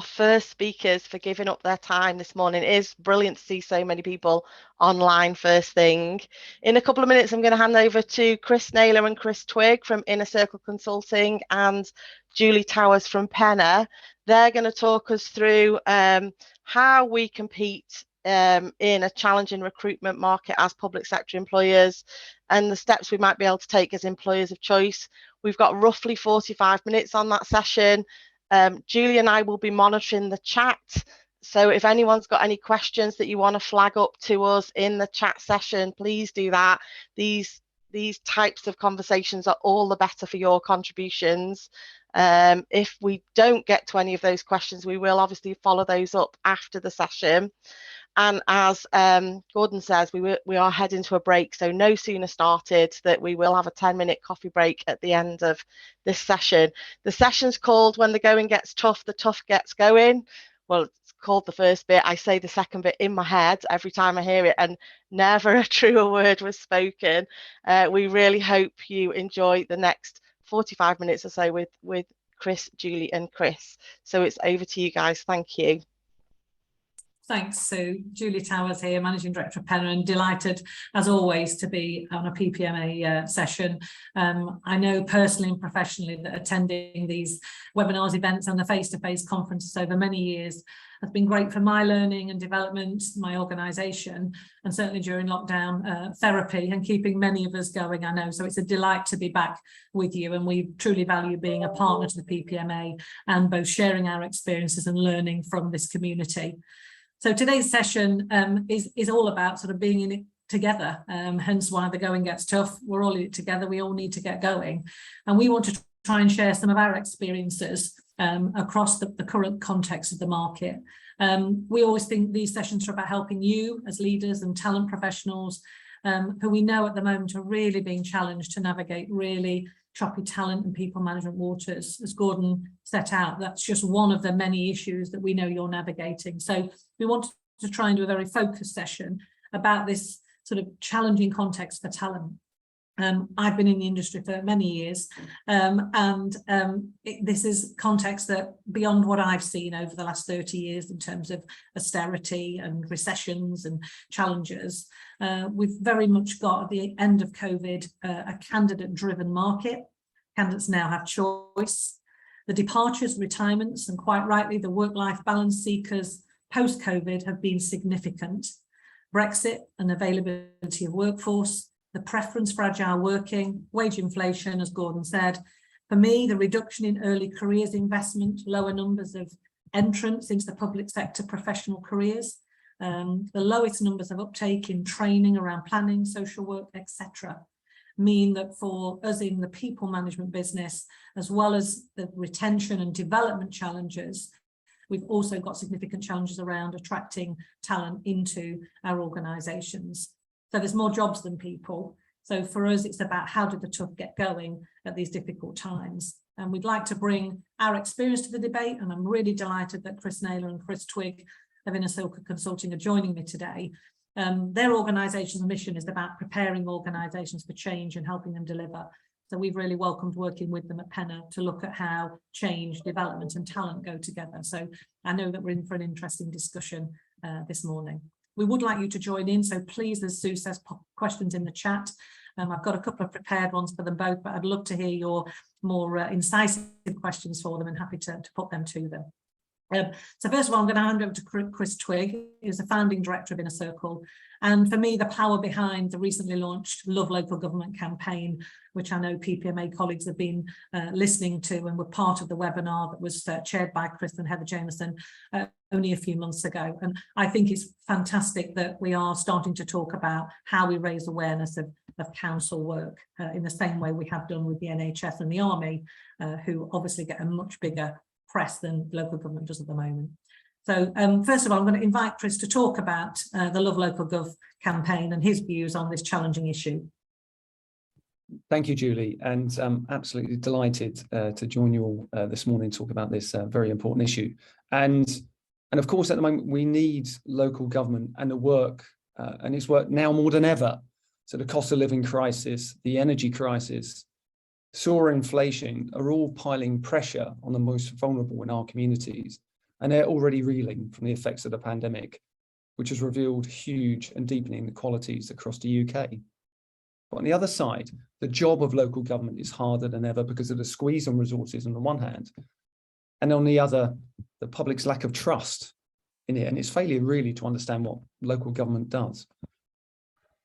first speakers for giving up their time this morning. It is brilliant to see so many people online first thing. In a couple of minutes, I'm going to hand over to Chris Naylor and Chris Twigg from Inner Circle Consulting and Julie Towers from Penna. They're going to talk us through how we compete in a challenging recruitment market as public sector employers and the steps we might be able to take as employers of choice. We've got roughly 45 minutes on that session. Julie and I will be monitoring the chat. So if anyone's got any questions that you want to flag up to us in the chat session, please do that. These types of conversations are all the better for your contributions. If we don't get to any of those questions, we will obviously follow those up after the session. And as Gordon says, we are heading to a break, so no sooner started that we will have a 10-minute coffee break at the end of this session. The session's called When the Going Gets Tough, the Tough Gets Going. Well, it's called the first bit. I say the second bit in my head every time I hear it, and never a truer word was spoken. We really hope you enjoy the next 45 minutes or so with Chris, Julie and Chris. So it's over to you guys. Thank you. Thanks, Sue. Julie Towers here, Managing Director of Penna, and delighted, as always, to be on a PPMA session. I know personally and professionally that attending these webinars, events and the face-to-face conferences over many years has been great for my learning and development, my organisation, and certainly during lockdown therapy and keeping many of us going, I know. So it's a delight to be back with you, and we truly value being a partner to the PPMA and both sharing our experiences and learning from this community. So today's session is all about sort of being in it together, hence why the going gets tough. We're all in it together, we all need to get going. And we want to try and share some of our experiences across the current context of the market. We always think these sessions are about helping you as leaders and talent professionals who we know at the moment are really being challenged to navigate really choppy talent and people management waters. As Gordon set out, that's just one of the many issues that we know you're navigating. So we want to try and do a very focused session about this sort of challenging context for talent. I've been in the industry for many years, this is context that beyond what I've seen over the last 30 years in terms of austerity and recessions and challenges. We've very much got at the end of COVID a candidate-driven market. Candidates now have choice. The departures, retirements, and quite rightly the work-life balance seekers post-COVID have been significant. Brexit and availability of workforce, the preference for agile working, wage inflation, as Gordon said. For me, the reduction in early careers investment, lower numbers of entrants into the public sector professional careers, the lowest numbers of uptake in training around planning, social work, etc., mean that for us in the people management business, as well as the retention and development challenges, we've also got significant challenges around attracting talent into our organisations. So there's more jobs than people. So for us, it's about how did the tough get going at these difficult times. And we'd like to bring our experience to the debate. And I'm really delighted that Chris Naylor and Chris Twigg of Inner Circle Consulting are joining me today. Their organisation's mission is about preparing organisations for change and helping them deliver. So we've really welcomed working with them at Penna to look at how change, development and talent go together. So I know that we're in for an interesting discussion this morning. We would like you to join in, so please, as Sue says, pop questions in the chat. I've got a couple of prepared ones for them both, but I'd love to hear your more incisive questions for them and happy to put them to them. So first of all, I'm going to hand over to Chris Twigg, who's the founding director of Inner Circle. And for me, the power behind the recently launched Love Local Government campaign, which I know PPMA colleagues have been listening to and were part of the webinar that was chaired by Chris and Heather Jameson only a few months ago. And I think it's fantastic that we are starting to talk about how we raise awareness of council work in the same way we have done with the NHS and the Army, who obviously get a much bigger press than local government does at the moment. So first of all, I'm going to invite Chris to talk about the Love Local Gov campaign and his views on this challenging issue. Thank you, Julie, and absolutely delighted to join you all this morning to talk about this very important issue. And of course, at the moment, we need local government and the work, and its work now more than ever. So the cost of living crisis, the energy crisis, soaring inflation are all piling pressure on the most vulnerable in our communities. and they're already reeling from the effects of the pandemic, which has revealed huge and deepening inequalities across the UK. But on the other side, the job of local government is harder than ever because of the squeeze on resources on the one hand, and on the other, the public's lack of trust in it and its failure really to understand what local government does.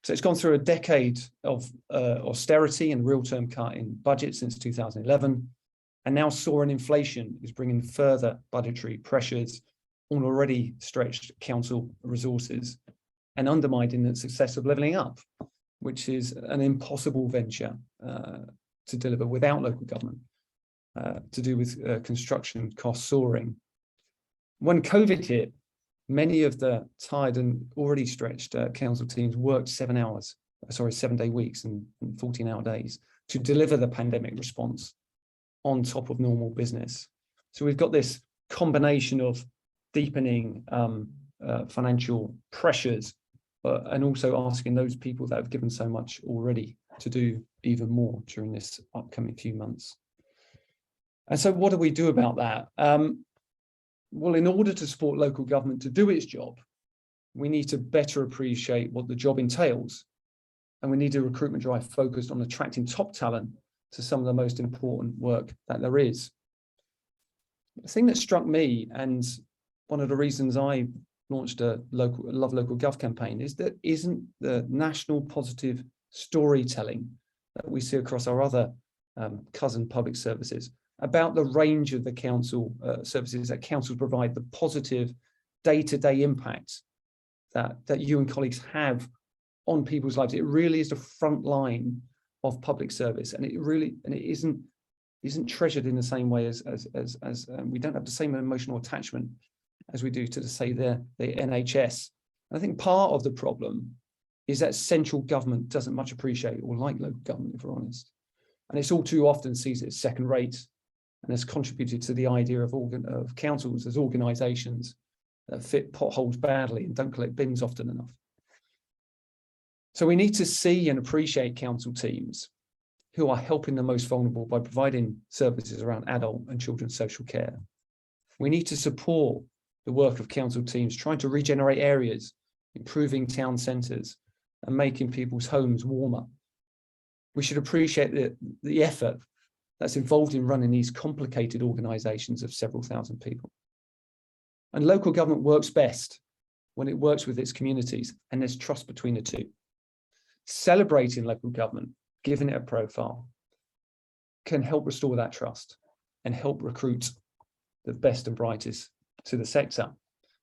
So it's gone through a decade of austerity and real-term cut in budget since 2011, and now soaring inflation is bringing further budgetary pressures on already stretched council resources and undermining the success of levelling up, which is an impossible venture to deliver without local government, to do with construction costs soaring. When COVID hit, many of the tired and already stretched council teams worked 7-day weeks and 14-hour days to deliver the pandemic response on top of normal business. So we've got this combination of deepening financial pressures, and also asking those people that have given so much already to do even more during this upcoming few months. And so what do we do about that? Well, in order to support local government to do its job, we need to better appreciate what the job entails. And we need a recruitment drive focused on attracting top talent to some of the most important work that there is. The thing that struck me, and one of the reasons I launched a Love Local Gov campaign, is that isn't the national positive storytelling that we see across our other cousin public services about the range of the council services that councils provide, the positive day-to-day impact that you and colleagues have on people's lives. It really is the front line of public service, and it isn't treasured in the same way as we don't have the same emotional attachment as we do to the NHS. And I think part of the problem is that central government doesn't much appreciate or like local government, if we're honest, and it's all too often sees it as second rate, and has contributed to the idea of councils as organisations that fit potholes badly and don't collect bins often enough. So we need to see and appreciate council teams who are helping the most vulnerable by providing services around adult and children's social care. We need to support the work of council teams trying to regenerate areas, improving town centres and making people's homes warmer. We should appreciate the effort that's involved in running these complicated organisations of several thousand people. And local government works best when it works with its communities and there's trust between the two. Celebrating local government, giving it a profile, can help restore that trust and help recruit the best and brightest to the sector.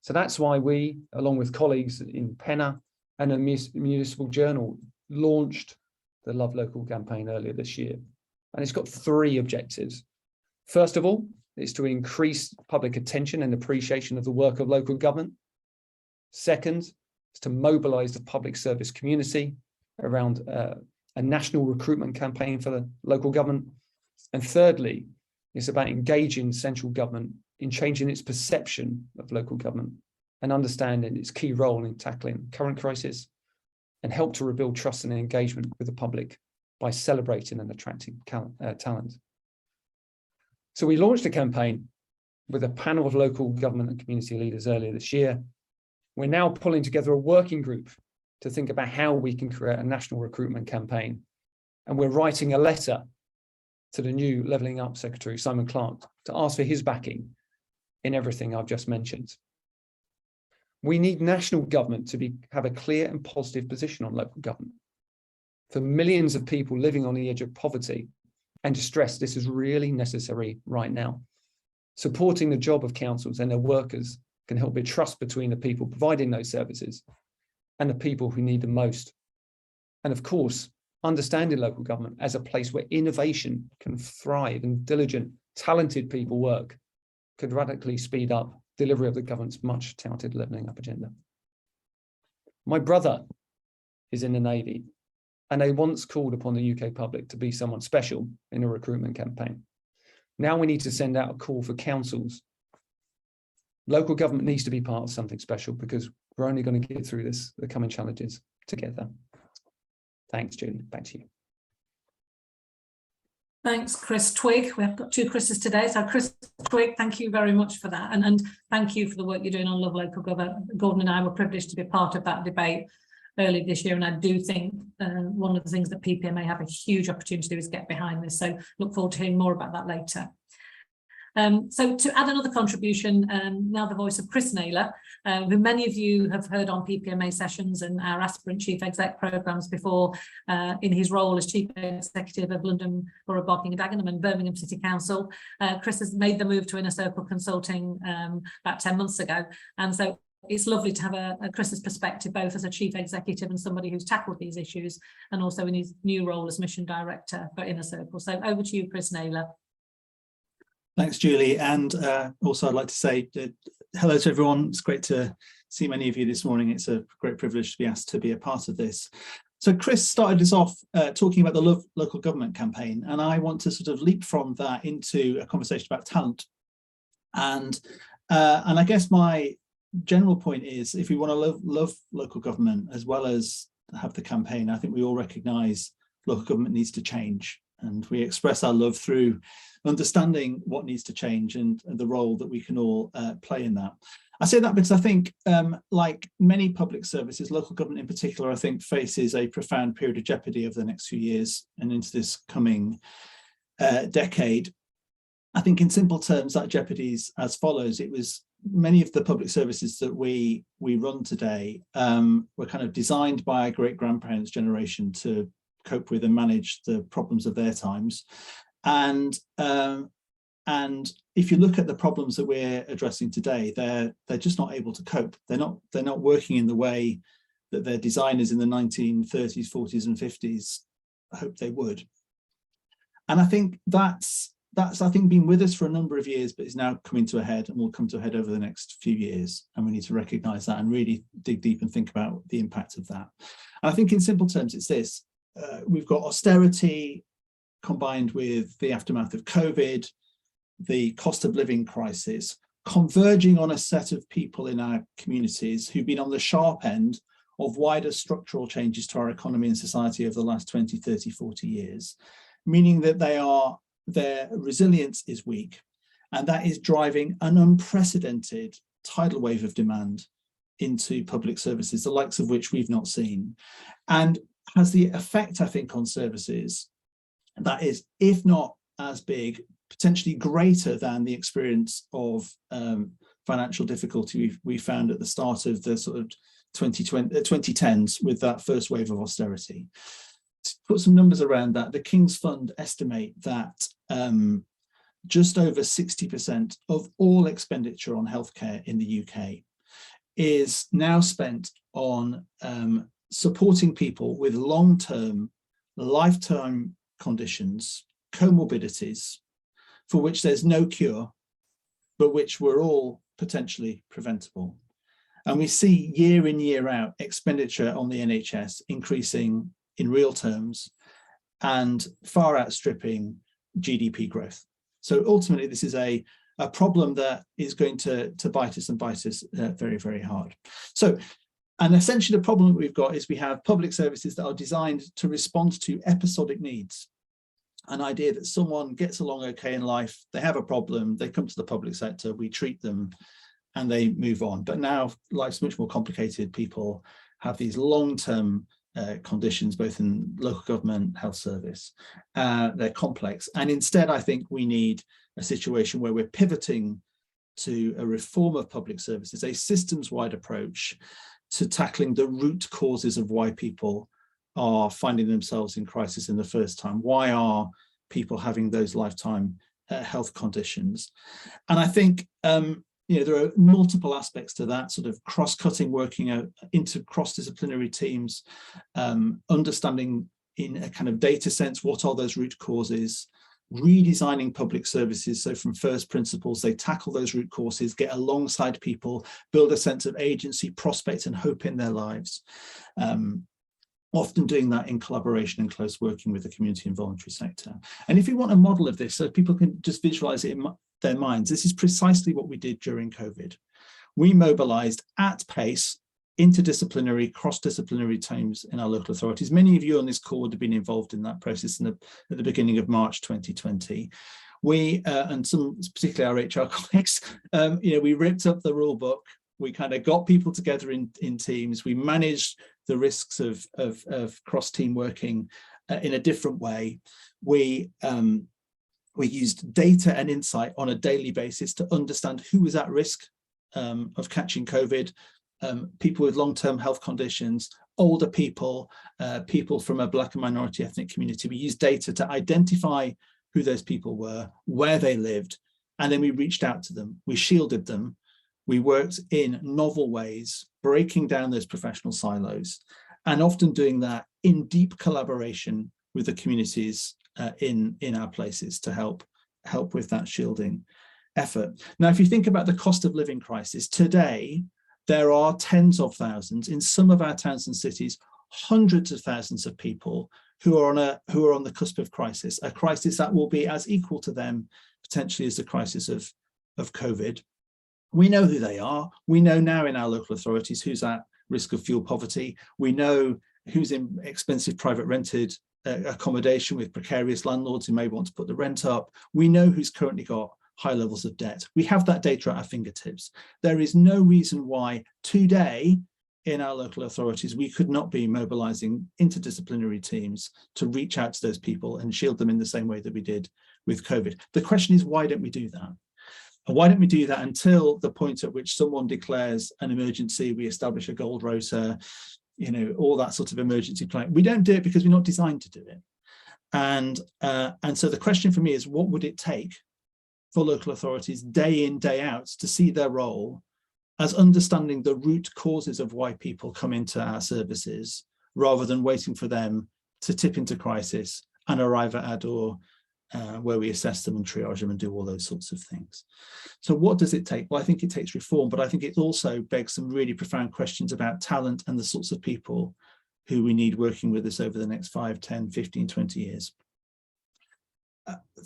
So that's why we, along with colleagues in Penna and a municipal journal, launched the Love Local campaign earlier this year. And it's got 3 objectives. First of all, it's to increase public attention and appreciation of the work of local government. Second, is to mobilise the public service community around a national recruitment campaign for the local government. And thirdly, it's about engaging central government in changing its perception of local government and understanding its key role in tackling current crisis, and help to rebuild trust and engagement with the public by celebrating and attracting talent. So we launched a campaign with a panel of local government and community leaders earlier this year. We're now pulling together a working group to think about how we can create a national recruitment campaign. And we're writing a letter to the new Levelling Up Secretary, Simon Clarke, to ask for his backing in everything I've just mentioned. We need national government to have a clear and positive position on local government. For millions of people living on the edge of poverty and distress, this is really necessary right now. Supporting the job of councils and their workers can help build trust between the people providing those services and the people who need them most. And of course, understanding local government as a place where innovation can thrive and diligent, talented people work could radically speed up delivery of the government's much touted levelling up agenda. My brother is in the Navy, and they once called upon the UK public to be someone special in a recruitment campaign. Now we need to send out a call for councils. Local government needs to be part of something special, because we're only going to get through the coming challenges together. Thanks, Julie. Back to you. Thanks, Chris Twigg. We've got two Chris's today. So Chris Twigg, thank you very much for that. And thank you for the work you're doing on Love Local Government. Gordon and I were privileged to be part of that debate early this year. And I do think one of the things that PPMA have a huge opportunity to do is get behind this. So look forward to hearing more about that later. So to add another contribution, now the voice of Chris Naylor, who many of you have heard on PPMA sessions and our aspirant chief exec programmes before, in his role as chief executive of London Borough, Barking and Dagenham and Birmingham City Council. Chris has made the move to Inner Circle Consulting about 10 months ago, and so it's lovely to have a Chris's perspective, both as a chief executive and somebody who's tackled these issues, and also in his new role as mission director for Inner Circle. So over to you, Chris Naylor. Thanks, Julie. And also I'd like to say hello to everyone. It's great to see many of you this morning. It's a great privilege to be asked to be a part of this. So Chris started us off talking about the Love Local Government campaign, and I want to sort of leap from that into a conversation about talent. And I guess my general point is, if we want to love local government as well as have the campaign, I think we all recognise local government needs to change. And we express our love through understanding what needs to change and the role that we can all play in that. I say that because I think, like many public services, local government in particular, I think faces a profound period of jeopardy over the next few years and into this coming decade. I think in simple terms, that jeopardy is as follows. It was many of the public services that we run today were kind of designed by our great-grandparents' generation to cope with and manage the problems of their times. And if you look at the problems that we're addressing today, they're just not able to cope. They're not working in the way that their designers in the 1930s, 40s and 50s hoped they would. And I think that's I think been with us for a number of years, but is now coming to a head and will come to a head over the next few years. And we need to recognise that and really dig deep and think about the impact of that. And I think in simple terms, it's this. We've got austerity combined with the aftermath of COVID, the cost of living crisis, converging on a set of people in our communities who've been on the sharp end of wider structural changes to our economy and society over the last 20, 30, 40 years, meaning that their resilience is weak. And that is driving an unprecedented tidal wave of demand into public services, the likes of which we've not seen. And has the effect, I think, on services that is, if not as big, potentially greater than the experience of financial difficulty we found at the start of the sort of 2010s with that first wave of austerity. To put some numbers around that, the King's Fund estimate that just over 60% of all expenditure on healthcare in the UK is now spent on supporting people with long-term, lifetime conditions, comorbidities, for which there's no cure, but which were all potentially preventable. And we see year in, year out expenditure on the NHS increasing in real terms and far outstripping GDP growth. So ultimately, this is a problem that is going to bite us and bite us very, very hard. So, and essentially the problem that we've got is we have public services that are designed to respond to episodic needs. An idea that someone gets along okay in life, they have a problem, they come to the public sector, we treat them and they move on. But now life's much more complicated. People have these long-term conditions, both in local government, health service. They're complex. And instead, I think we need a situation where we're pivoting to a reform of public services, a systems-wide approach to tackling the root causes of why people are finding themselves in crisis in the first time. Why are people having those lifetime health conditions? And I think there are multiple aspects to that, sort of cross-cutting, working out into cross-disciplinary teams, understanding in a kind of data sense, what are those root causes, redesigning public services. So from first principles, they tackle those root causes, get alongside people, build a sense of agency, prospect and hope in their lives. Often doing that in collaboration and close working with the community and voluntary sector. And if you want a model of this, so people can just visualize it in their minds, this is precisely what we did during COVID. We mobilized at pace interdisciplinary, cross-disciplinary teams in our local authorities. Many of you on this call would have been involved in that process at the beginning of March 2020. We, and some, particularly our HR colleagues, we ripped up the rule book. We kind of got people together in teams. We managed the risks of cross-team working in a different way. We used data and insight on a daily basis to understand who was at risk of catching COVID, people with long-term health conditions, older people, people from a Black and minority ethnic community. We used data to identify who those people were, where they lived, and then we reached out to them. We shielded them. We worked in novel ways, breaking down those professional silos, and often doing that in deep collaboration with the communities in our places to help with that shielding effort. Now, if you think about the cost of living crisis, today, there are tens of thousands, in some of our towns and cities, hundreds of thousands of people who are on the cusp of crisis, a crisis that will be as equal to them potentially as the crisis of COVID. We know who they are. We know now in our local authorities who's at risk of fuel poverty. We know who's in expensive private rented accommodation with precarious landlords who may want to put the rent up. We know who's currently got high levels of debt. We have that data at our fingertips. There is no reason why today in our local authorities we could not be mobilizing interdisciplinary teams to reach out to those people and shield them in the same way that we did with COVID. The question is, why don't we do that? And why don't we do that until the point at which someone declares an emergency, we establish a gold rota, all that sort of emergency plan? We don't do it because we're not designed to do it. And so the question for me is, what would it take for local authorities day in, day out to see their role as understanding the root causes of why people come into our services, rather than waiting for them to tip into crisis and arrive at our door where we assess them and triage them and do all those sorts of things. So what does it take? Well, I think it takes reform, but I think it also begs some really profound questions about talent and the sorts of people who we need working with us over the next 5, 10, 15, 20 years.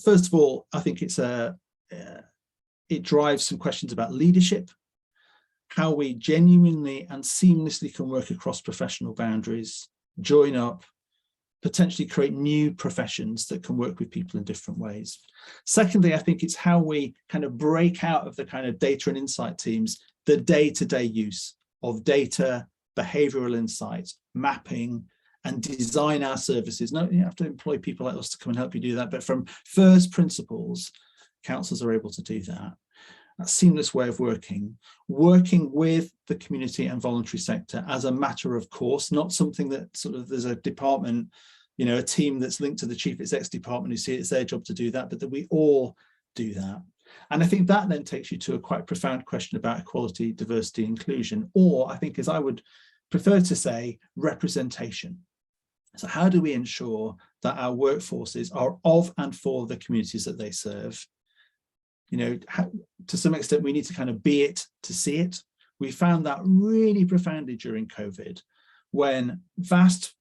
First of all, I think it drives some questions about leadership, how we genuinely and seamlessly can work across professional boundaries, join up, potentially create new professions that can work with people in different ways. Secondly, I think it's how we kind of break out of the kind of data and insight teams, the day-to-day use of data, behavioral insights, mapping, and design our services. No, you have to employ people like us to come and help you do that, but from first principles, councils are able to do that. A seamless way of working with the community and voluntary sector as a matter of course, not something that sort of there's a department, a team that's linked to the chief exec's department who see it's their job to do that, but that we all do that. And I think that then takes you to a quite profound question about equality, diversity, inclusion, or I think, as I would prefer to say, representation. So how do we ensure that our workforces are of and for the communities that they serve? To some extent, we need to kind of be it to see it. We found that really profoundly during COVID, when vast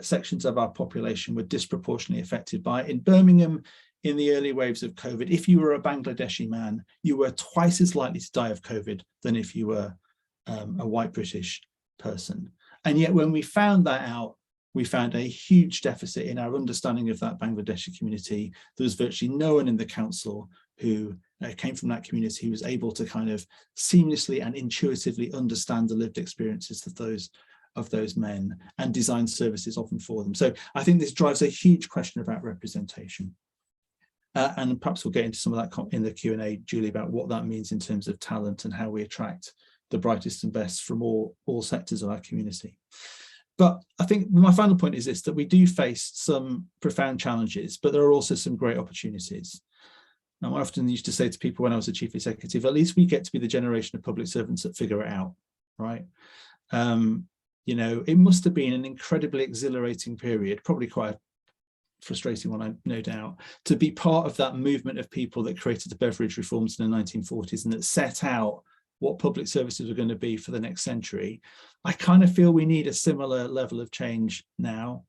sections of our population were disproportionately affected by it. In Birmingham, in the early waves of COVID, if you were a Bangladeshi man, you were twice as likely to die of COVID than if you were a white British person. And yet when we found that out, we found a huge deficit in our understanding of that Bangladeshi community. There was virtually no one in the council who came from that community who was able to kind of seamlessly and intuitively understand the lived experiences of those men and design services often for them. So I think this drives a huge question about representation. And perhaps we'll get into some of that in the Q&A, Julie, about what that means in terms of talent and how we attract the brightest and best from all sectors of our community. But I think my final point is this, that we do face some profound challenges, but there are also some great opportunities. Now, I often used to say to people when I was a chief executive, at least we get to be the generation of public servants that figure it out, right? It must have been an incredibly exhilarating period, probably quite a frustrating one, no doubt, to be part of that movement of people that created the beverage reforms in the 1940s and that set out what public services are going to be for the next century. I kind of feel we need a similar level of change now.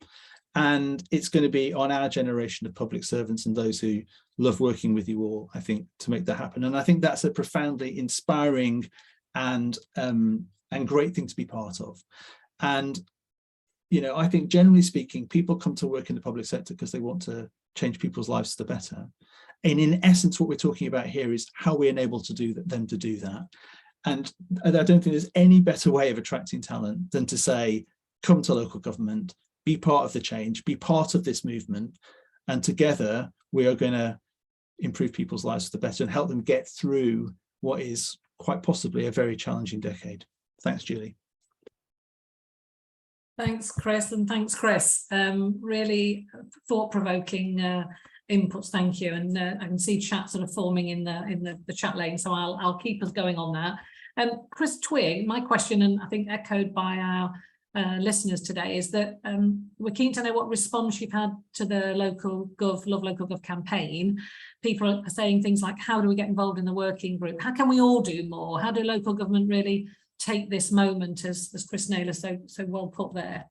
And it's going to be on our generation of public servants and those who love working with you all, I think, to make that happen. And I think that's a profoundly inspiring and and great thing to be part of. And, you know, I think generally speaking, people come to work in the public sector because they want to change people's lives for the better. And in essence, what we're talking about here is how we enable them to do that. And I don't think there's any better way of attracting talent than to say, come to local government, be part of the change, be part of this movement. And together we are going to improve people's lives for the better and help them get through what is quite possibly a very challenging decade. Thanks, Julie. Thanks, Chris, and thanks, Chris. Really thought-provoking inputs. Thank you. And I can see chat sort of forming in the chat lane, so I'll keep us going on that. Chris Twigg, my question, and I think echoed by our listeners today, is that we're keen to know what response you've had to the Local Gov, Love Local Gov campaign. People are saying things like, how do we get involved in the working group? How can we all do more? How do local government really take this moment, as Chris Naylor so well put there?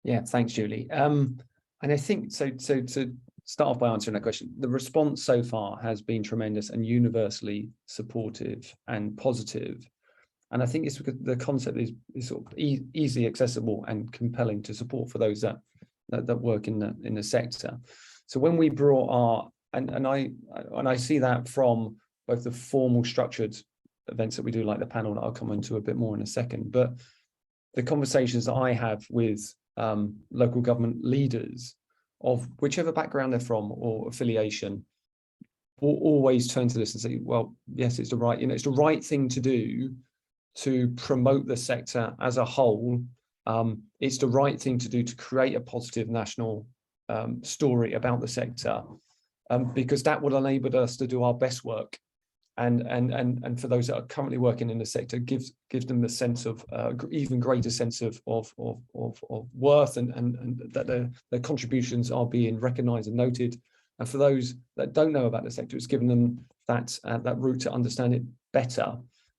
Yeah, thanks, Julie. And I think so to start off by answering that question, the response so far has been tremendous and universally supportive and positive. And I think it's because the concept is sort of easily accessible and compelling to support for those that work in the sector. So when we brought our and I see that from both the formal structured events that we do, like the panel that I'll come into a bit more in a second, but the conversations that I have with local government leaders of whichever background they're from or affiliation will always turn to this and say, well, yes, it's the right thing to do to promote the sector as a whole. It's the right thing to do to create a positive national story about the sector, because that will enable us to do our best work. And for those that are currently working in the sector, gives them the sense of even greater sense of worth and that their contributions are being recognised and noted. And for those that don't know about the sector, it's given them that route to understand it better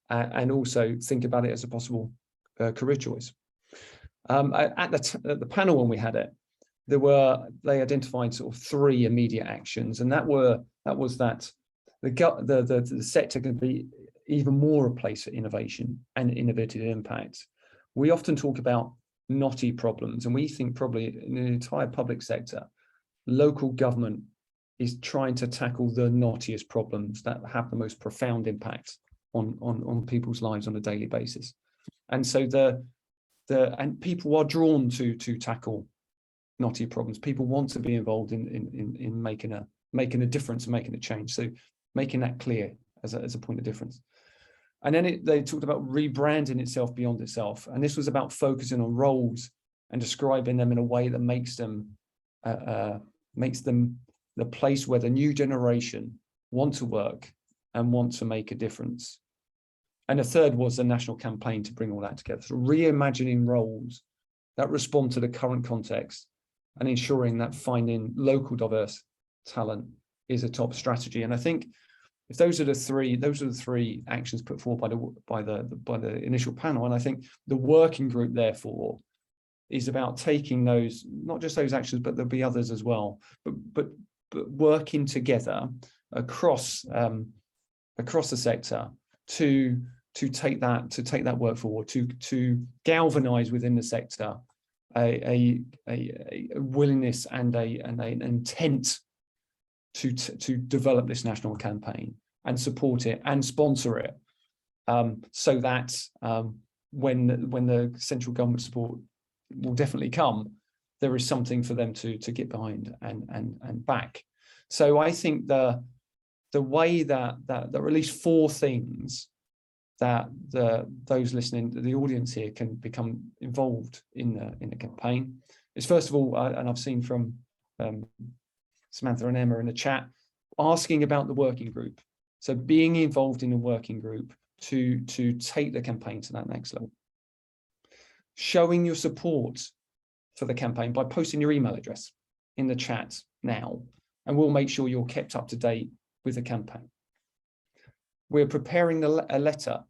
and also think about it as a possible career choice. At the panel when we had it, they identified sort of 3 immediate actions, and that was that the sector can be even more a place for innovation and innovative impact. We often talk about knotty problems, and we think probably in the entire public sector, local government is trying to tackle the knottiest problems that have the most profound impact on people's lives on a daily basis. And so and people are drawn to tackle knotty problems. People want to be involved in making a difference and making a change. So making that clear as a point of difference. And then they talked about rebranding itself beyond itself. And this was about focusing on roles and describing them in a way that makes them the place where the new generation want to work and want to make a difference. And the third was a national campaign to bring all that together. So reimagining roles that respond to the current context and ensuring that finding local diverse talent is a top strategy. And I think if those are the three actions put forward by the initial panel, and I think the working group therefore is about taking those, not just those actions, but there'll be others as well, but working together across the sector to take that work forward, to galvanize within the sector a willingness and an intent to develop this national campaign and support it and sponsor it, so that when the central government support will definitely come, there is something for them to get behind and back. So I think the way that there are at least 4 things that those listening, the audience here, can become involved in the campaign is, first of all, and I've seen from Samantha and Emma in the chat, asking about the working group. So being involved in a working group to take the campaign to that next level. Showing your support for the campaign by posting your email address in the chat now, and we'll make sure you're kept up to date with the campaign. We're preparing a letter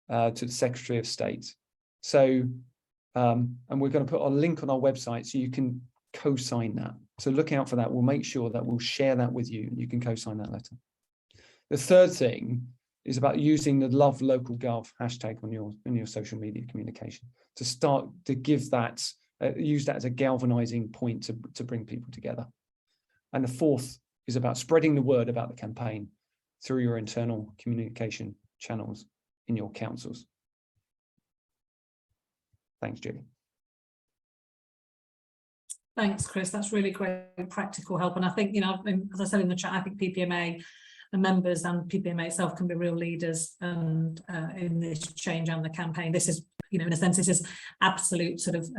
to the Secretary of State. So, and we're going to put a link on our website so you can co-sign that. So look out for that. We'll make sure that we'll share that with you and you can co-sign that letter. The third thing is about using the Love Local Gov hashtag on your social media communication to start to give that, use that as a galvanizing point to bring people together. And the fourth is about spreading the word about the campaign through your internal communication channels in your councils. Thanks, Julie. Thanks, Chris. That's really great practical help. And I think, as I said in the chat, I think PPMA and members and PPMA itself can be real leaders and in this change and the campaign. This is, in a sense, this is absolute sort of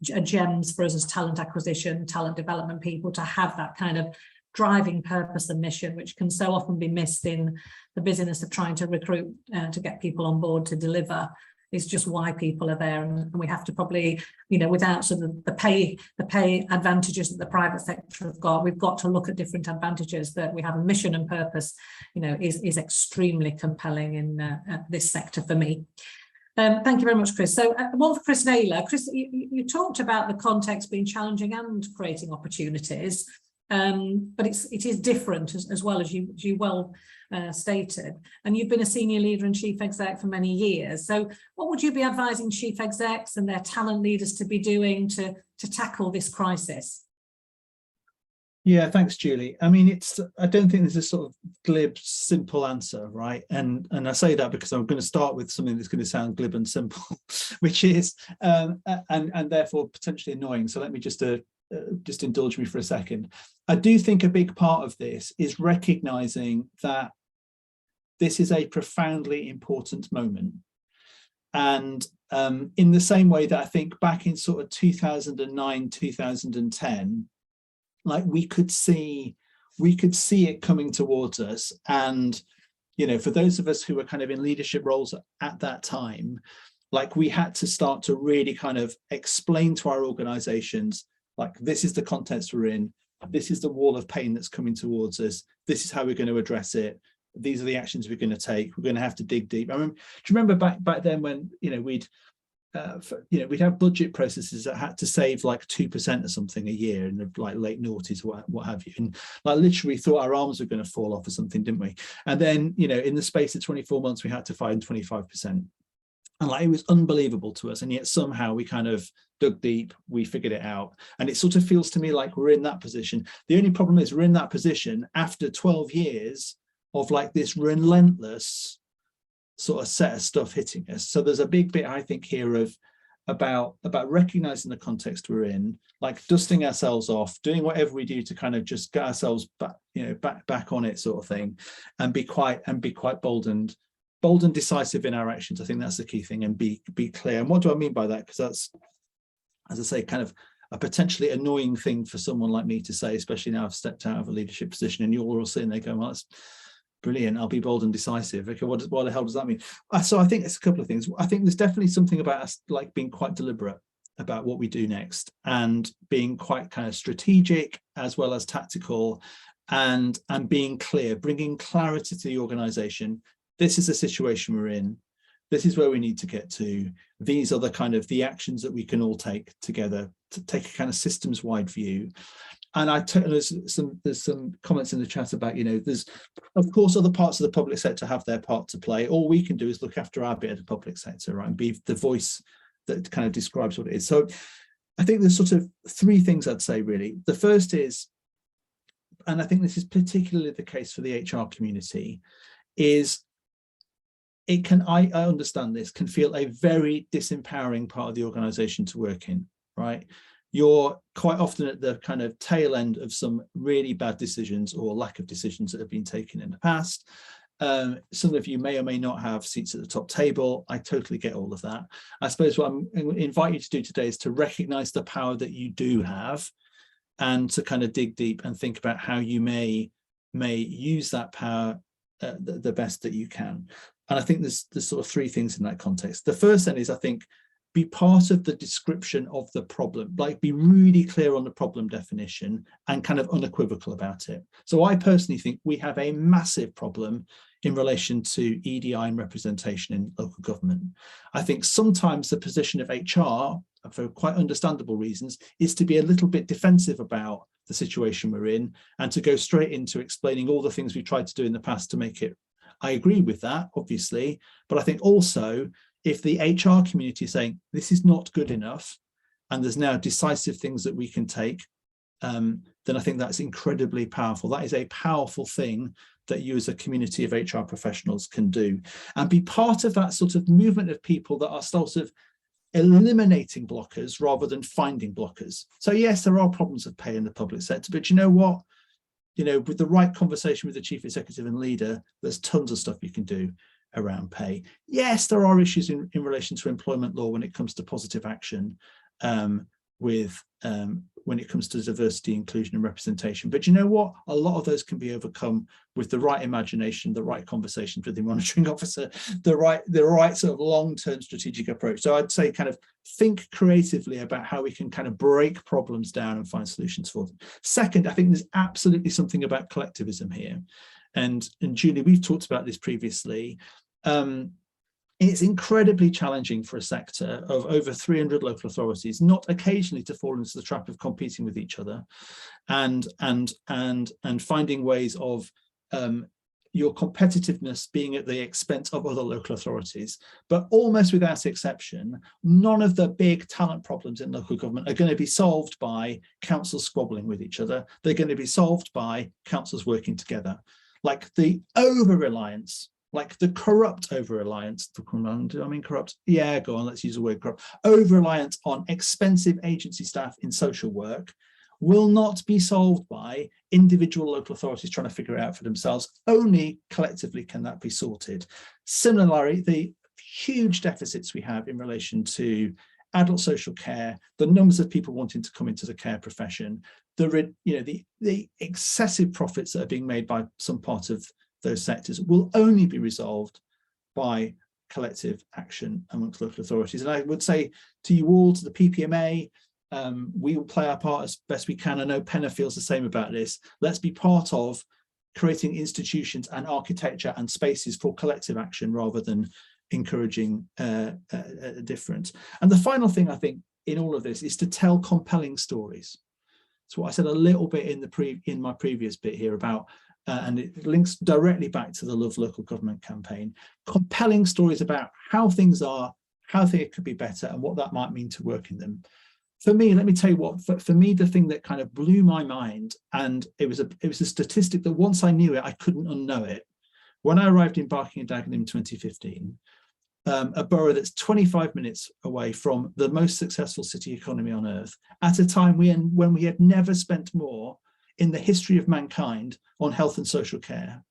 gems for us as talent acquisition, talent development people to have that kind of driving purpose and mission, which can so often be missed in the busyness of trying to recruit to get people on board to deliver. Is just why people are there, and we have to probably, without sort of the pay advantages that the private sector have got, we've got to look at different advantages that we have. A mission and purpose, is extremely compelling in this sector for me. Thank you very much, Chris. So one for Chris Naylor. Chris, you talked about the context being challenging and creating opportunities, but it is different as well, as you well stated. And you've been a senior leader and chief exec for many years. So what would you be advising chief execs and their talent leaders to be doing to tackle this crisis? Yeah, thanks, Julie. I mean, I don't think there's a sort of glib, simple answer, right? And I say that because I'm going to start with something that's going to sound glib and simple, which is, and therefore potentially annoying. So let me just indulge me for a second. I do think a big part of this is recognizing that this is a profoundly important moment. And in the same way that I think back in sort of 2009, 2010, like we could see it coming towards us. And, for those of us who were kind of in leadership roles at that time, like we had to start to really kind of explain to our organizations, like, this is the context we're in, this is the wall of pain that's coming towards us, this is how we're going to address it, these are the actions we're going to take, we're going to have to dig deep. Do you remember back then when we'd have budget processes that had to save like 2% or something a year in the like late noughties or what have you, and like literally thought our arms were going to fall off or something, didn't we? And then in the space of 24 months we had to find 25%. And like, it was unbelievable to us, and yet somehow we kind of dug deep, we figured it out. And it sort of feels to me like we're in that position. The only problem is we're in that position after 12 years of like this relentless sort of set of stuff hitting us. So there's a big bit, I think, here of about recognizing the context we're in, like dusting ourselves off, doing whatever we do to kind of just get ourselves back on it, sort of thing, and be quite bold and decisive in our actions. I think that's the key thing, and be clear. And what do I mean by that? Because that's, as I say, kind of a potentially annoying thing for someone like me to say, especially now I've stepped out of a leadership position, and you're all sitting there going, well, that's brilliant, I'll be bold and decisive. Okay, what the hell does that mean? So I think it's a couple of things. I think there's definitely something about us like being quite deliberate about what we do next, and being quite kind of strategic as well as tactical, and being clear, bringing clarity to the organization. This is the situation we're in. This is where we need to get to. These are the kind of the actions that we can all take together to take a kind of systems-wide view. And there's some comments in the chat about, there's of course other parts of the public sector have their part to play. All we can do is look after our bit of the public sector, right, and be the voice that kind of describes what it is. So I think there's sort of three things I'd say, really. The first is, and I think this is particularly the case for the HR community, is it can, I understand this, can feel a very disempowering part of the organization to work in, right? You're quite often at the kind of tail end of some really bad decisions or lack of decisions that have been taken in the past. Some of you may or may not have seats at the top table. I totally get all of that. I suppose what I'm inviting you to do today is to recognize the power that you do have, and to kind of dig deep and think about how you may use that power the best that you can. And I think there's sort of three things in that context. The first then is, I think, be part of the description of the problem, like be really clear on the problem definition and kind of unequivocal about it. So I personally think we have a massive problem in relation to EDI and representation in local government. I think sometimes the position of HR, for quite understandable reasons, is to be a little bit defensive about the situation we're in, and to go straight into explaining all the things we tried to do in the past to make it I agree with that, obviously, but I think also if the HR community is saying this is not good enough and there's now decisive things that we can take, then I think that's incredibly powerful. That is a powerful thing that you as a community of HR professionals can do, and be part of that sort of movement of people that are sort of eliminating blockers rather than finding blockers. So yes, there are problems of pay in the public sector, but you know what? You know, with the right conversation with the chief executive and leader, there's tons of stuff you can do around pay. Yes, there are issues in relation to employment law when it comes to positive action, when it comes to diversity, inclusion and representation. But you know what? A lot of those can be overcome with the right imagination, the right conversations with the monitoring officer, the right sort of long-term strategic approach. So I'd say kind of think creatively about how we can kind of break problems down and find solutions for them. Second, I think there's absolutely something about collectivism here. And Julie, we've talked about this previously. It's incredibly challenging for a sector of over 300 local authorities not occasionally to fall into the trap of competing with each other and finding ways of your competitiveness being at the expense of other local authorities. But almost without exception, none of the big talent problems in local government are going to be solved by councils squabbling with each other. They're going to be solved by councils working together. Like the over-reliance, like the corrupt over-reliance, do I mean corrupt? Yeah, go on, let's use the word corrupt. Over-reliance on expensive agency staff in social work will not be solved by individual local authorities trying to figure it out for themselves. Only collectively can that be sorted. Similarly, the huge deficits we have in relation to adult social care, the numbers of people wanting to come into the care profession, the excessive profits that are being made by some part of those sectors will only be resolved by collective action amongst local authorities. And I would say to you all, to the PPMA, we will play our part as best we can. I know Penna feels the same about this. Let's be part of creating institutions and architecture and spaces for collective action rather than encouraging a difference. And the final thing I think in all of this is to tell compelling stories. It's what I said a little bit in my previous bit here about, and it links directly back to the Love Local Government campaign, compelling stories about how things are, how they could be better and what that might mean to work in them. For me, let me tell you what, for me, the thing that kind of blew my mind, and it was a statistic that once I knew it, I couldn't unknow it. When I arrived in Barking and Dagenham in 2015, a borough that's 25 minutes away from the most successful city economy on earth, at a time when we had never spent more in the history of mankind on health and social care.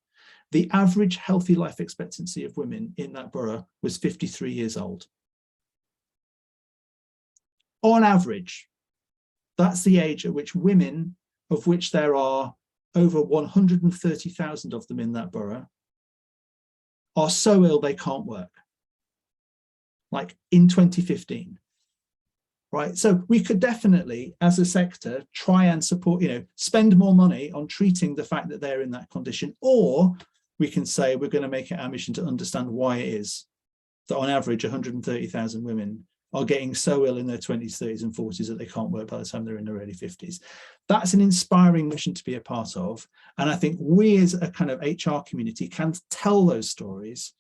The average healthy life expectancy of women in that borough was 53 years old. On average, that's the age at which women, of which there are over 130,000 of them in that borough, are so ill they can't work. Like in 2015. Right, so we could definitely, as a sector, try and support, spend more money on treating the fact that they're in that condition, or we can say we're going to make it our mission to understand why it is that on average 130,000 women are getting so ill in their 20s, 30s and 40s that they can't work by the time they're in their early 50s. That's an inspiring mission to be a part of. And I think we as a kind of HR community can tell those stories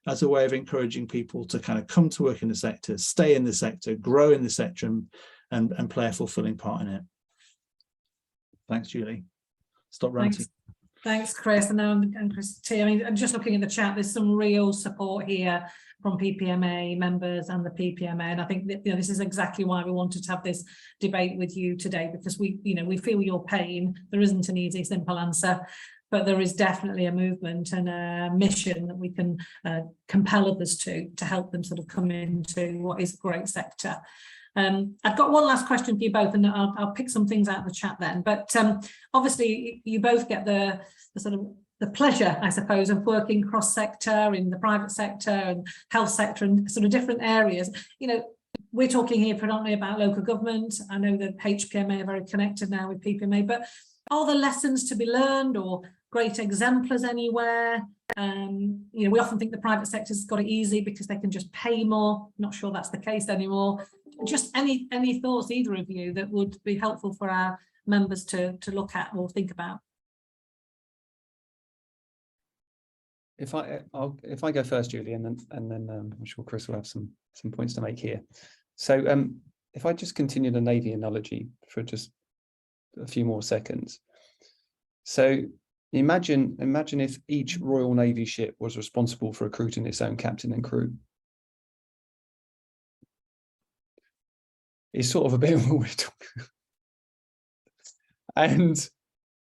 as a way of encouraging people to kind of come to work in the sector, stay in the sector, grow in the sector and play a fulfilling part in it. Thanks, Julie. Stop ranting. Thanks, Chris. And Chris T. I mean, I'm just looking at the chat. There's some real support here from PPMA members and the PPMA. And I think that, this is exactly why we wanted to have this debate with you today, because we feel your pain. There isn't an easy, simple answer. But there is definitely a movement and a mission that we can compel others to help them sort of come into what is a great sector. I've got one last question for you both, and I'll pick some things out of the chat then. But obviously, you both get the sort of the pleasure, I suppose, of working cross-sector in the private sector and health sector and sort of different areas. We're talking here predominantly about local government. I know that HPMA are very connected now with PPMA, but are there lessons to be learned or great exemplars anywhere? We often think the private sector's got it easy because they can just pay more. Not sure that's the case anymore. Just any thoughts, either of you, that would be helpful for our members to look at or think about? if I go first, Julie, and then I'm sure Chris will have some points to make here. So if I just continue the Navy analogy for just a few more seconds. So imagine if each Royal Navy ship was responsible for recruiting its own captain and crew. It's sort of a bit of what we're talking. And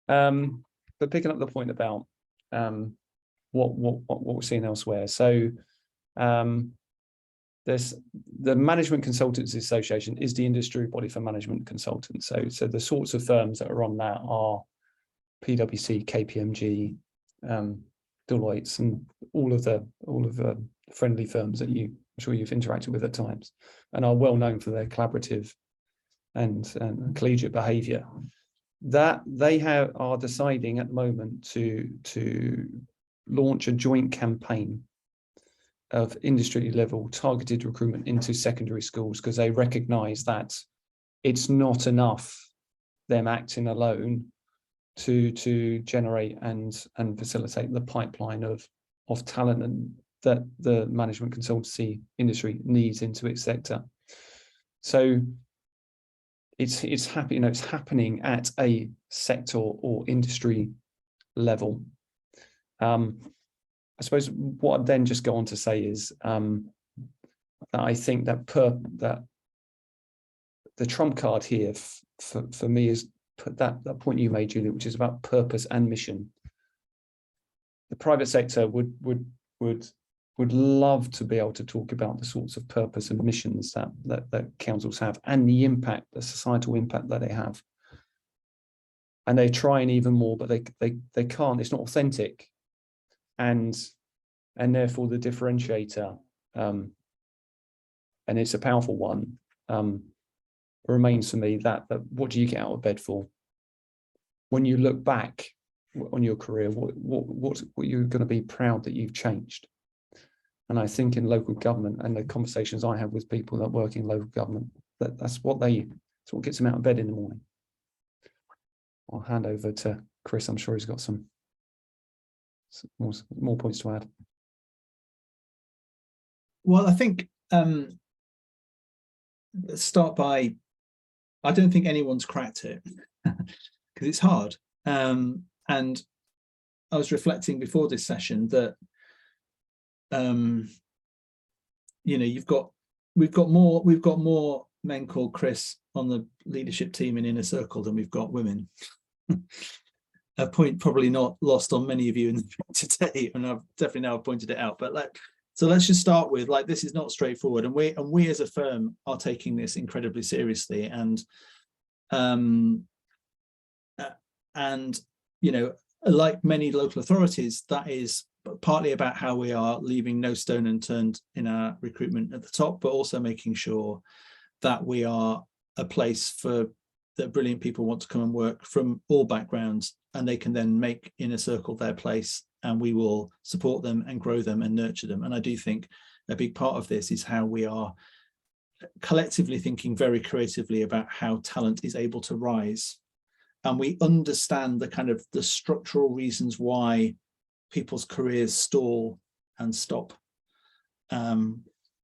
but picking up the point about what we're seeing elsewhere. So there's the Management Consultants Association is the industry body for management consultants. So the sorts of firms that are on that are PwC, KPMG, Deloitte, and all of the friendly firms that I'm sure you've interacted with at times, and are well known for their collaborative and collegiate behaviour. That they are deciding at the moment to launch a joint campaign of industry level targeted recruitment into secondary schools, because they recognise that it's not enough them acting alone to generate and facilitate the pipeline of talent and that the management consultancy industry needs into its sector. So it's happening at a sector or industry level. I suppose what I'd then just go on to say is that I think that that the trump card here for me is that point you made, Julie, which is about purpose and mission. The private sector would love to be able to talk about the sorts of purpose and missions that councils have, and the impact, the societal impact that they have. And they're trying even more, but they can't. It's not authentic. And therefore the differentiator, and it's a powerful one, remains for me that what do you get out of bed for? When you look back on your career, what you're going to be proud that you've changed. And I think in local government, and the conversations I have with people that work in local government, that's what gets them out of bed in the morning. I'll hand over to Chris. I'm sure he's got some more points to add. Well, I think let's start by, I don't think anyone's cracked it because it's hard. And I was reflecting before this session that we've got more men called Chris on the leadership team in Inner Circle than we've got women. A point probably not lost on many of you in the today, and I've definitely now pointed it out. But so let's just start with, this is not straightforward, and we as a firm are taking this incredibly seriously, and like many local authorities, that is partly about how we are leaving no stone unturned in our recruitment at the top, but also making sure that we are a place that brilliant people want to come and work from all backgrounds, and they can then make Inner Circle their place, and we will support them and grow them and nurture them. And I do think a big part of this is how we are collectively thinking very creatively about how talent is able to rise. And we understand the structural reasons why people's careers stall and stop. I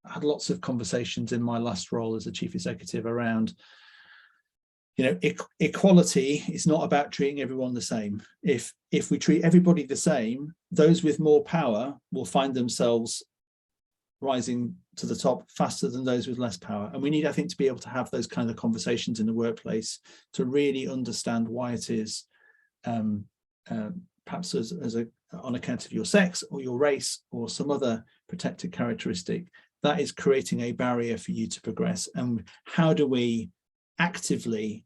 had lots of conversations in my last role as a chief executive around, equality is not about treating everyone the same. If we treat everybody the same, those with more power will find themselves rising to the top faster than those with less power. And we need, I think, to be able to have those kind of conversations in the workplace to really understand why it is, perhaps on account of your sex or your race or some other protected characteristic, that is creating a barrier for you to progress. And how do we actively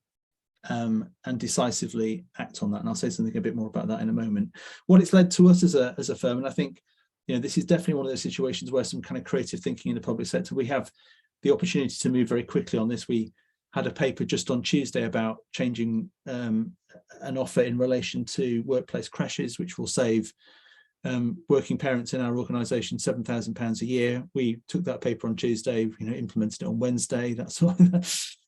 and decisively act on that? And I'll say something a bit more about that in a moment. What it's led to us as a firm, and I think this is definitely one of those situations where some kind of creative thinking in the public sector, we have the opportunity to move very quickly on this. We had a paper just on Tuesday about changing an offer in relation to workplace crashes, which will save working parents in our organisation £7,000 a year. We took that paper on Tuesday, implemented it on Wednesday. That's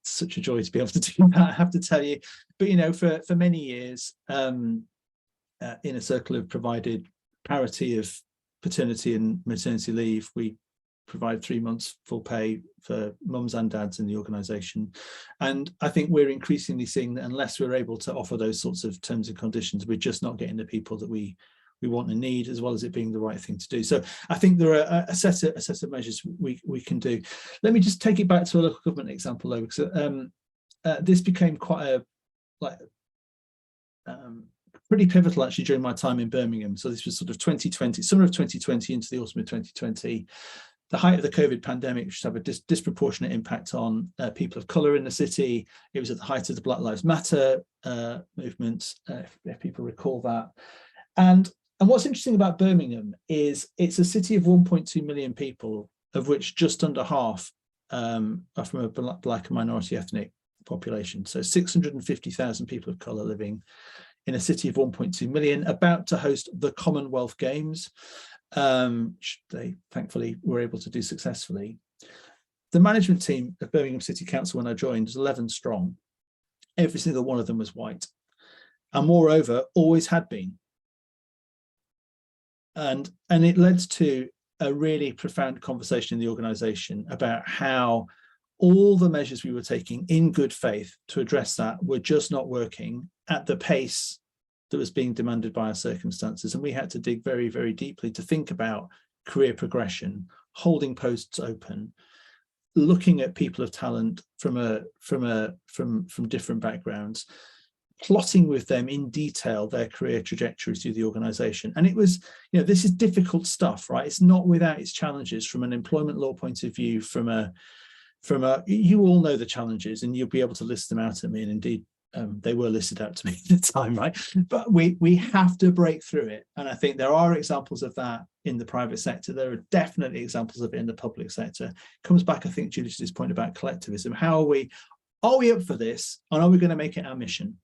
such a joy to be able to do that, I have to tell you. But for many years, Inner Circle have provided parity of paternity and maternity leave. We provide 3 months full pay for mums and dads in the organisation. And I think we're increasingly seeing that unless we're able to offer those sorts of terms and conditions, we're just not getting the people that we want and need, as well as it being the right thing to do. So I think there are a set of measures we can do. Let me just take it back to a local government example though, because this became quite a pretty pivotal actually during my time in Birmingham. So this was sort of 2020, summer of 2020 into the autumn of 2020. The height of the COVID pandemic, which had a disproportionate impact on people of colour in the city. It was at the height of the Black Lives Matter movement, if people recall that. And what's interesting about Birmingham is it's a city of 1.2 million people, of which just under half are from a black and minority ethnic population. So 650,000 people of colour living in a city of 1.2 million, about to host the Commonwealth Games, which they thankfully were able to do successfully. The management team of Birmingham City Council when I joined was 11 strong. Every single one of them was white, and moreover, always had been. And it led to a really profound conversation in the organisation about how all the measures we were taking in good faith to address that were just not working at the pace that was being demanded by our circumstances. And we had to dig very, very deeply to think about career progression, holding posts open, looking at people of talent from different backgrounds, plotting with them in detail their career trajectories through the organisation. And it was, this is difficult stuff, right? It's not without its challenges from an employment law point of view, you all know the challenges and you'll be able to list them out to me. And indeed, they were listed out to me at the time, right? But we have to break through it. And I think there are examples of that in the private sector. There are definitely examples of it in the public sector. It comes back, I think, Julie, to this point about collectivism. How are we up for this? And are we going to make it our mission?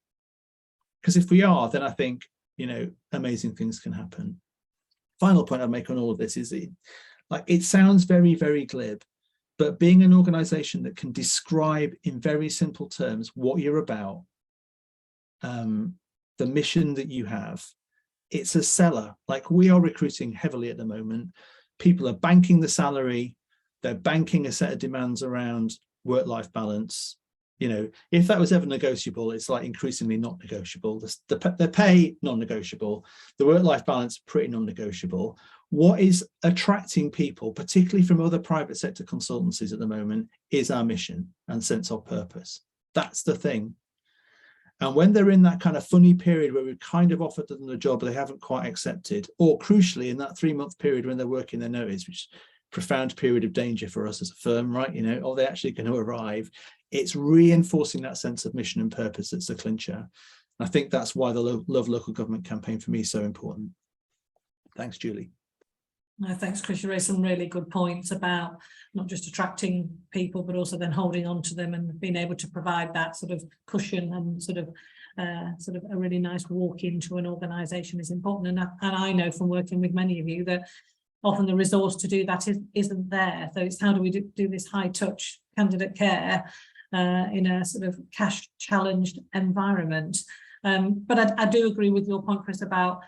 Because if we are, then I think, amazing things can happen. Final point I'd make on all of this is it sounds very, very glib, but being an organisation that can describe in very simple terms what you're about, the mission that you have, it's a seller. Like, we are recruiting heavily at the moment. People are banking the salary, they're banking a set of demands around work-life balance. If that was ever negotiable, it's like increasingly not negotiable. The pay, non-negotiable. The work-life balance, pretty non-negotiable. What is attracting people, particularly from other private sector consultancies at the moment, is our mission and sense of purpose. That's the thing. And when they're in that kind of funny period where we've kind of offered them the job, but they haven't quite accepted, or crucially in that 3-month period when they're working their notice, which is a profound period of danger for us as a firm, right? Are they actually going to arrive? It's reinforcing that sense of mission and purpose that's the clincher. And I think that's why the Love Local Government campaign for me is so important. Thanks, Julie. No, thanks, Chris. You raised some really good points about not just attracting people, but also then holding on to them and being able to provide that sort of cushion and sort of a really nice walk into an organisation is important. And I know from working with many of you that often the resource to do that isn't there. So it's how do we do this high touch candidate care in a sort of cash challenged environment. But I do agree with your point, Chris, about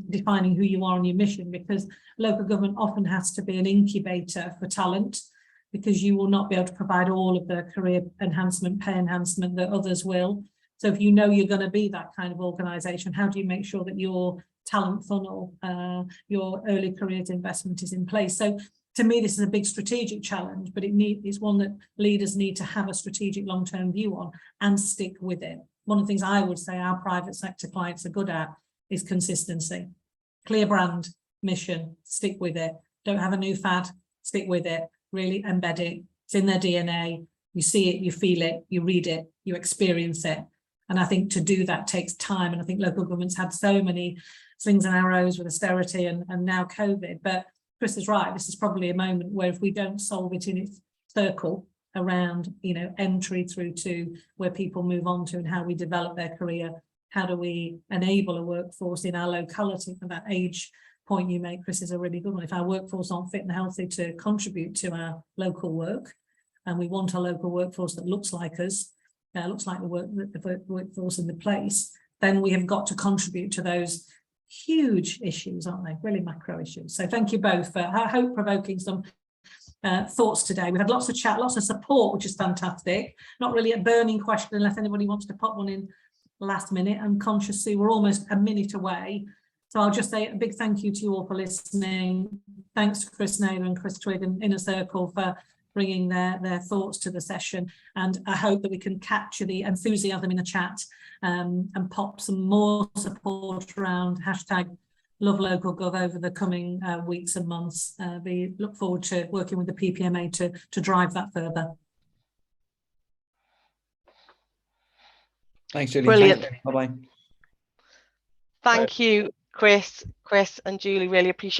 defining who you are and your mission, because local government often has to be an incubator for talent, because you will not be able to provide all of the career enhancement, pay enhancement that others will. So if you know you're going to be that kind of organisation, how do you make sure that your talent funnel, your early careers investment is in place? So to me, this is a big strategic challenge, but it's one that leaders need to have a strategic long-term view on and stick with it. One of the things I would say our private sector clients are good at is consistency. Clear brand, mission, stick with it. Don't have a new fad, stick with it. Really embed it. It's in their DNA. You see it, you feel it, you read it, you experience it. And I think to do that takes time. And I think local governments had so many slings and arrows with austerity and now COVID. But Chris is right. This is probably a moment where if we don't solve it in its circle around, entry through to where people move on to and how we develop their career, how do we enable a workforce in our locality? And that age point you make, Chris, is a really good one. If our workforce aren't fit and healthy to contribute to our local work, and we want a local workforce that looks like us, looks like the workforce in the place, then we have got to contribute to those huge issues, aren't they? Really macro issues. So thank you both for, I hope, provoking some thoughts today. We've had lots of chat, lots of support, which is fantastic. Not really a burning question unless anybody wants to pop one in last minute. I'm conscious, Sue, we're almost a minute away. So I'll just say a big thank you to you all for listening. Thanks to Chris Naylor and Chris Twigg and Inner Circle for bringing their thoughts to the session. And I hope that we can capture the enthusiasm in the chat and pop some more support around hashtag #LoveLocalGov over the coming weeks and months. We look forward to working with the PPMA to drive that further. Thanks, Julie. Brilliant. Bye-bye. Thank you, Chris and Julie. Really appreciate